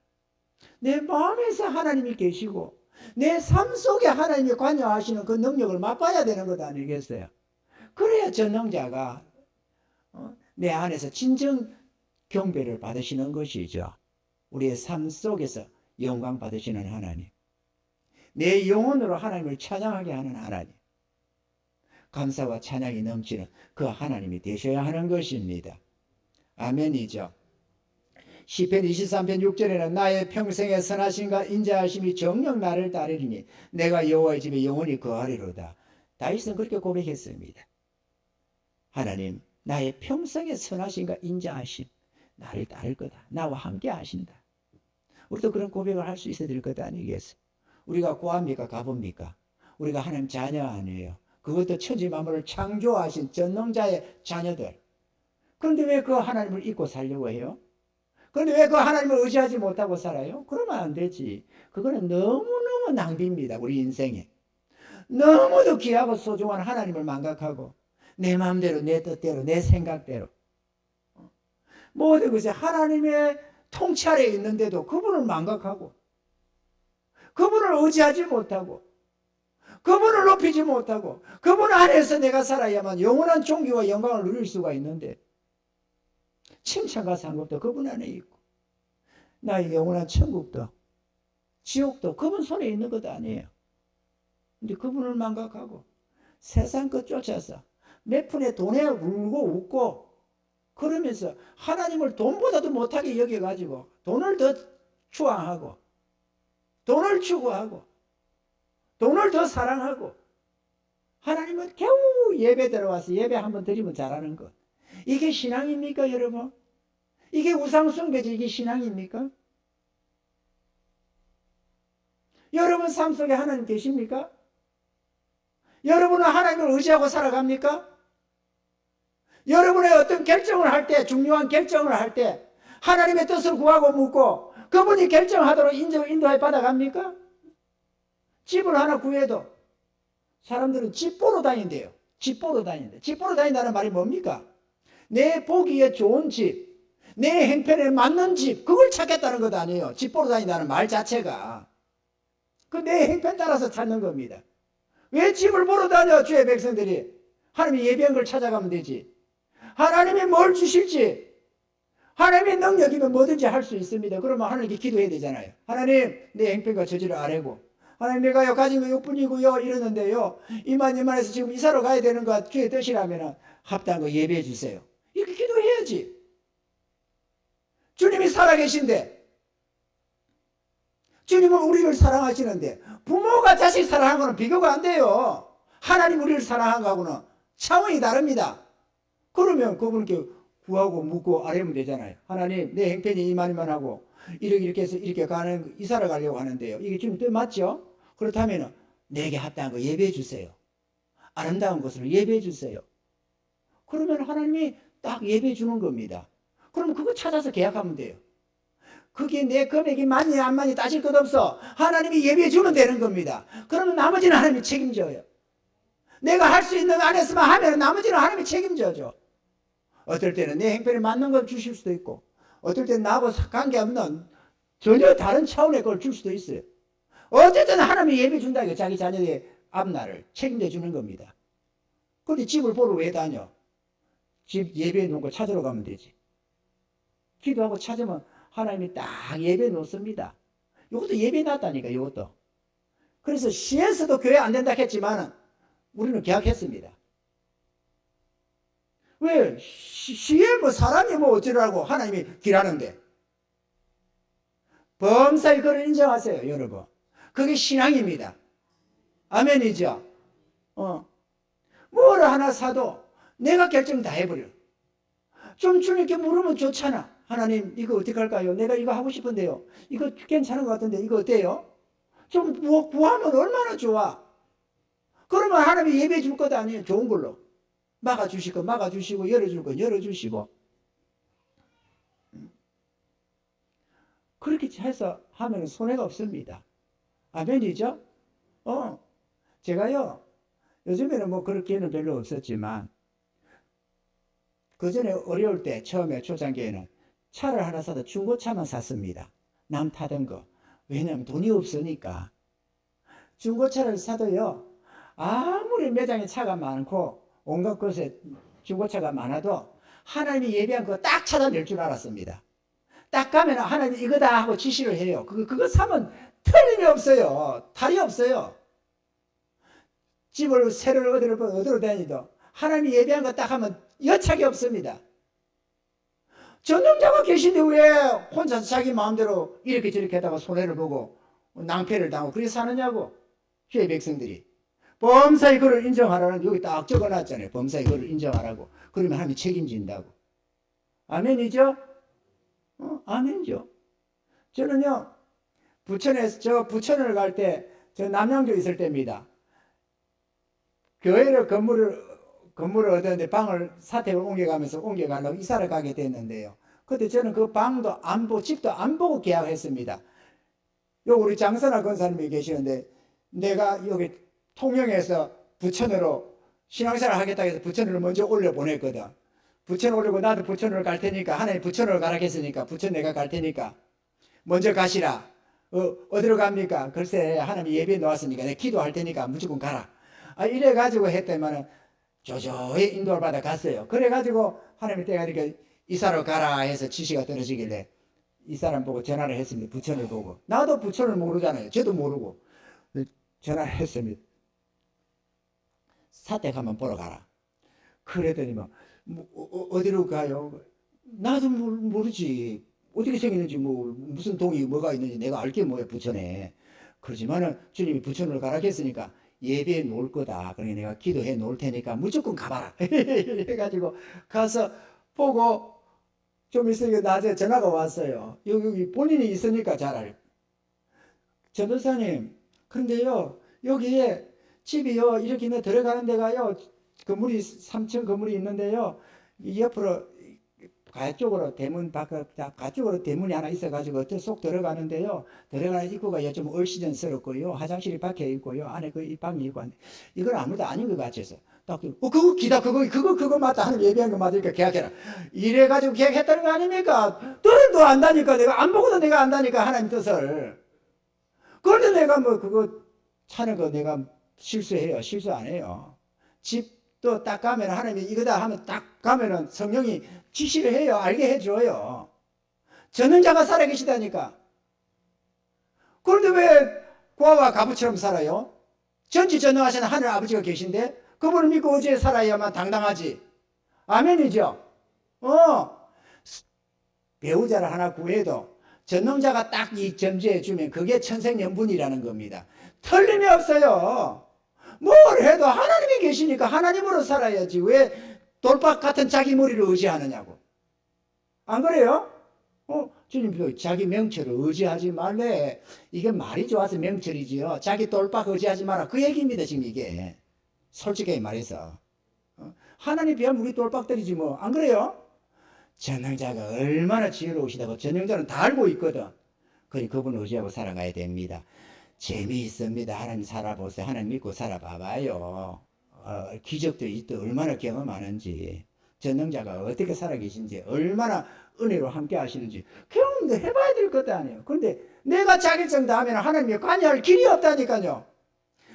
내 마음에서 하나님이 계시고 내 삶 속에 하나님이 관여하시는 그 능력을 맛봐야 되는 것 아니겠어요? 그래야 전능자가 내 안에서 진정 경배를 받으시는 것이죠. 우리의 삶 속에서 영광 받으시는 하나님, 내 영혼으로 하나님을 찬양하게 하는 하나님, 감사와 찬양이 넘치는 그 하나님이 되셔야 하는 것입니다. 아멘이죠. 시편 23편 6절에는 나의 평생의 선하심과 인자하심이 정녕 나를 따르리니 내가 여호와의 집에 영원히 거하리로다. 다윗은 그렇게 고백했습니다. 하나님, 나의 평생의 선하심과 인자하심 나를 따를 거다. 나와 함께 하신다. 우리도 그런 고백을 할 수 있어야 될 것 아니겠어요? 우리가 구합니까? 가봅니까? 우리가 하나님 자녀 아니에요. 그것도 천지 만물을 창조하신 전능자의 자녀들. 그런데 왜 그 하나님을 잊고 살려고 해요? 그런데 왜 그 하나님을 의지하지 못하고 살아요? 그러면 안 되지. 그거는 너무너무 낭비입니다. 우리 인생에. 너무도 귀하고 소중한 하나님을 망각하고 내 마음대로, 내 뜻대로, 내 생각대로 모든 것이 하나님의 통치 아래에 있는데도 그분을 망각하고 그분을 의지하지 못하고 그분을 높이지 못하고 그분 안에서 내가 살아야만 영원한 존귀와 영광을 누릴 수가 있는데 칭찬과 상급도 그분 안에 있고 나의 영원한 천국도 지옥도 그분 손에 있는 것도 아니에요. 근데 그분을 망각하고 세상 것 쫓아서 몇 푼의 돈에 울고 웃고 그러면서 하나님을 돈보다도 못하게 여겨가지고 돈을 더 추앙하고 돈을 추구하고 돈을 더 사랑하고 하나님은 겨우 예배 들어와서 예배 한번 드리면 잘하는 것. 이게 신앙입니까 여러분? 이게 우상숭배지 이게 신앙입니까? 여러분 삶 속에 하나님 계십니까? 여러분은 하나님을 의지하고 살아갑니까? 여러분의 어떤 결정을 할 때, 중요한 결정을 할 때 하나님의 뜻을 구하고 묻고 그분이 결정하도록 인도해 받아갑니까? 집을 하나 구해도 사람들은 집 보러 다닌대요. 집 보러 다닌대. 집 보러 다닌다는 말이 뭡니까? 내 보기에 좋은 집, 내 행편에 맞는 집, 그걸 찾겠다는 것 아니에요. 집 보러 다닌다는 말 자체가. 그 내 행편 따라서 찾는 겁니다. 왜 집을 보러 다녀, 주의 백성들이? 하나님이 예비한 걸 찾아가면 되지. 하나님이 뭘 주실지, 하나님의 능력이면 뭐든지 할 수 있습니다. 그러면 하나님께 기도해야 되잖아요. 하나님, 내 행편과 저지를 아래고, 하나님 내가요, 가진 거 요뿐이고요, 이러는데요, 이만해서 지금 이사로 가야 되는 것, 주의 뜻이라면 합당한 거 예배해 주세요. 이렇게 기도해야지. 주님이 살아계신데, 주님은 우리를 사랑하시는데 부모가 자식 사랑하는 거는 비교가 안 돼요. 하나님 우리를 사랑한 거하고는 차원이 다릅니다. 그러면 그분께 구하고 묻고 아뢰면 되잖아요. 하나님 내 행편이 이만이만 하고 이렇게 해서 이렇게 가는 이사를 가려고 하는데요. 이게 주님 뜻 맞죠? 그렇다면 내게 합당한 거 예배해 주세요. 아름다운 것을 예배해 주세요. 그러면 하나님이 딱 예배해 주는 겁니다. 그럼 그거 찾아서 계약하면 돼요. 그게 내 금액이 많니 안 많니 따질 것 없어. 하나님이 예배해 주면 되는 겁니다. 그러면 나머지는 하나님이 책임져요. 내가 할 수 있는 안에서만 하면 나머지는 하나님이 책임져줘. 어떨 때는 내 행편에 맞는 걸 주실 수도 있고 어떨 때는 나하고 관계없는 전혀 다른 차원의 걸 줄 수도 있어요. 어쨌든 하나님이 예배 준다 이거 자기 자녀의 앞날을 책임져 주는 겁니다. 그런데 집을 보러 왜 다녀? 집 예배해 놓은 거 찾으러 가면 되지. 기도하고 찾으면 하나님이 딱 예배 놓습니다. 이것도 예배 놨다니까, 이것도. 그래서 시에서도 교회 안 된다 했지만 우리는 계약했습니다. 왜? 시에 뭐 사람이 뭐 어쩌라고 하나님이 길하는데. 범사의 그를 인정하세요, 여러분. 그게 신앙입니다. 아멘이죠? 뭐를 하나 사도 내가 결정 다 해버려. 좀 주님께 물으면 좋잖아. 하나님 이거 어떻게 할까요? 내가 이거 하고 싶은데요. 이거 괜찮은 것 같은데 이거 어때요? 좀 구하면 얼마나 좋아. 그러면 하나님이 예배해 줄 것 아니에요. 좋은 걸로. 막아주실 거 막아주시고 열어줄 거 열어주시고. 그렇게 해서 하면 손해가 없습니다. 아멘이죠? 제가요 요즘에는 뭐 그럴 기회는 별로 없었지만 그 전에 어려울 때 처음에 초창기에는 차를 하나 사도 중고차만 샀습니다. 남 타던 거. 왜냐면 돈이 없으니까. 중고차를 사도요. 아무리 매장에 차가 많고 온갖 곳에 중고차가 많아도 하나님이 예비한 거 딱 찾아낼 줄 알았습니다. 딱 가면 하나님이 이거다 하고 지시를 해요. 그거 사면 틀림이 없어요. 탈이 없어요. 집을 새를 어디로 다니도 하나님이 예비한 거 딱 하면 여착이 없습니다. 전능자가 계신데 왜 혼자서 자기 마음대로 이렇게 저렇게 하다가 손해를 보고 낭패를 당하고 그렇게 사느냐고. 주의 백성들이 범사의 그를 인정하라는 여기 딱 적어놨잖아요. 범사의 그를 인정하라고. 그러면 하나님이 책임진다고. 아멘이죠? 아멘이죠. 저는요 부천을 갈 때 저 남양주 있을 때입니다. 교회를 건물을 얻었는데 방을 사택을 옮겨가려고 이사를 가게 됐는데요. 그때 저는 그 방도 안 보고 집도 안 보고 계약했습니다. 여기 우리 장선아 권사님이 계시는데 내가 여기 통영에서 부천으로 신앙생활 하겠다 해서 부천으로 먼저 올려보냈거든. 부천 오려고 나도 부천으로 갈 테니까 하나님 부천으로 가라 했으니까 부천 내가 갈 테니까 먼저 가시라. 어디로 갑니까? 글쎄 하나님 예배 놓았으니까 내가 기도할 테니까 무조건 가라. 이래가지고 했더니만은 조조히 인도를 받아 갔어요. 그래가지고 하나님이 때가 이렇게 이사로 가라 해서 지시가 떨어지길래 이 사람 보고 전화를 했습니다. 부천을 보고. 나도 부천을 모르잖아요. 저도 모르고. 전화를 했습니다. 사택 한번 보러 가라. 그랬더니 어디로 가요? 나도 모르지. 어떻게 생겼는지 무슨 동이 뭐가 있는지 내가 알게 뭐야 부천에. 그러지만은 주님이 부천으로 가라 했으니까 예배에 놓을 거다. 그러니 내가 기도해 놓을 테니까 무조건 가봐라. 해가지고 가서 보고 좀 있으니까 낮에 전화가 왔어요. 여기 본인이 있으니까 잘 알고. 전도사님, 그런데요, 여기에 집이요, 이렇게 들어가는 데가요, 건물이 3층 건물이 있는데요, 이 옆으로 가쪽으로 대문 가쪽으로 대문이 하나 있어가지고 쏙 들어가는데요, 들어가는 입구가 좀 얼시전스럽고요, 화장실이 밖에 있고요, 안에 그 방이 있고, 이건 아무도 아닌 것 같아서. 딱, 그거 기다, 그거 맞다. 하는 예비한 거 맞으니까 계약해라. 이래가지고 계약했다는 거 아닙니까? 너는 안다니까, 내가 안 보고도 내가 안다니까, 하나님 뜻을. 그런데 내가 그거 차는 거 내가 실수해요. 실수 안 해요. 집도 딱 가면 하나님이 이거다 하면 딱 가면은 성령이 지시를 해요. 알게 해줘요. 전능자가 살아계시다니까. 그런데 왜 고아와 가부처럼 살아요? 전지전능하신 하늘 아버지가 계신데 그분을 믿고 어제 살아야만 당당하지. 아멘이죠. 배우자를 하나 구해도 전능자가 딱 이 점지해 주면 그게 천생연분이라는 겁니다. 틀림이 없어요. 뭘 해도 하나님이 계시니까 하나님으로 살아야지. 왜 돌박 같은 자기 머리를 의지하느냐고. 안 그래요? 주님도 자기 명철을 의지하지 말래. 이게 말이 좋아서 명철이지요. 자기 돌박 의지하지 마라. 그 얘기입니다, 지금 이게. 솔직하게 말해서. 하나님 비하면 우리 돌박들이지 뭐. 안 그래요? 전능자가 얼마나 지혜로우시다고. 전능자는 다 알고 있거든. 그러니 그분을 의지하고 살아가야 됩니다. 재미있습니다. 하나님 살아보세요. 하나님 믿고 살아봐봐요. 기적도 있도 얼마나 경험하는지, 전능자가 어떻게 살아계신지, 얼마나 은혜로 함께 하시는지 경험도 해봐야 될 것도 아니에요. 그런데 내가 자결정 다 하면 하나님이 관여할 길이 없다니까요.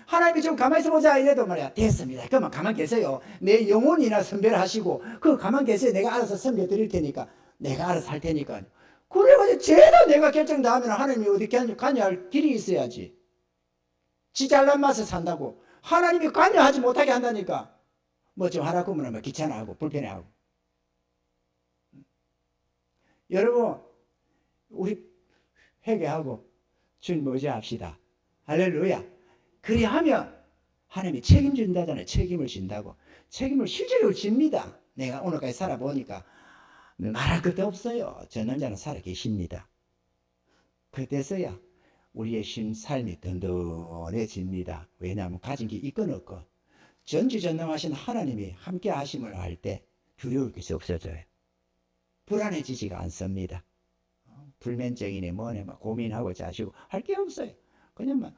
하나님이 좀 가만히 있어보자 이래도 말이야, 됐습니다. 그만 가만 계세요. 내 영혼이나 선별을 하시고 그거 가만 계세요. 내가 알아서 섬겨드릴 테니까, 내가 알아서 할 테니까요. 그래가지고 죄다 내가 결정 다 하면 하나님이 어디 관여할 길이 있어야지. 지 잘난 맛에 산다고 하나님이 관여하지 못하게 한다니까. 좀 하라고 하면 귀찮아하고 불편해하고. 여러분, 우리 회개하고 주님 의지합시다. 할렐루야. 그리하면 하나님이 책임진다잖아요. 책임을 진다고. 책임을 실제로 집니다. 내가 오늘까지 살아보니까 말할 것도 없어요. 전능자는 살아계십니다. 그때서야 우리의 삶이 든든해집니다. 왜냐하면 가진 게 있건 없건 전지전능하신 하나님이 함께 하심을 알 때 두려울 것이 없어져요. 불안해지지가 않습니다. 불면증이네 뭐네 막 고민하고 자시고 할 게 없어요. 그냥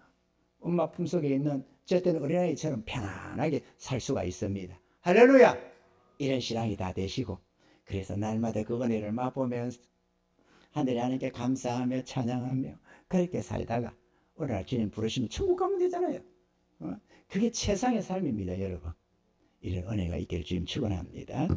엄마 품속에 있는 어쨌든 어린아이처럼 편안하게 살 수가 있습니다. 할렐루야! 이런 신앙이 다 되시고, 그래서 날마다 그 은혜를 맛보면서 하늘에 하나님께 감사하며 찬양하며 그렇게 살다가 어느 날 주님 부르시면 천국 가면 되잖아요. 그게 최상의 삶입니다, 여러분. 이런 은혜가 있기를 주님 축원합니다.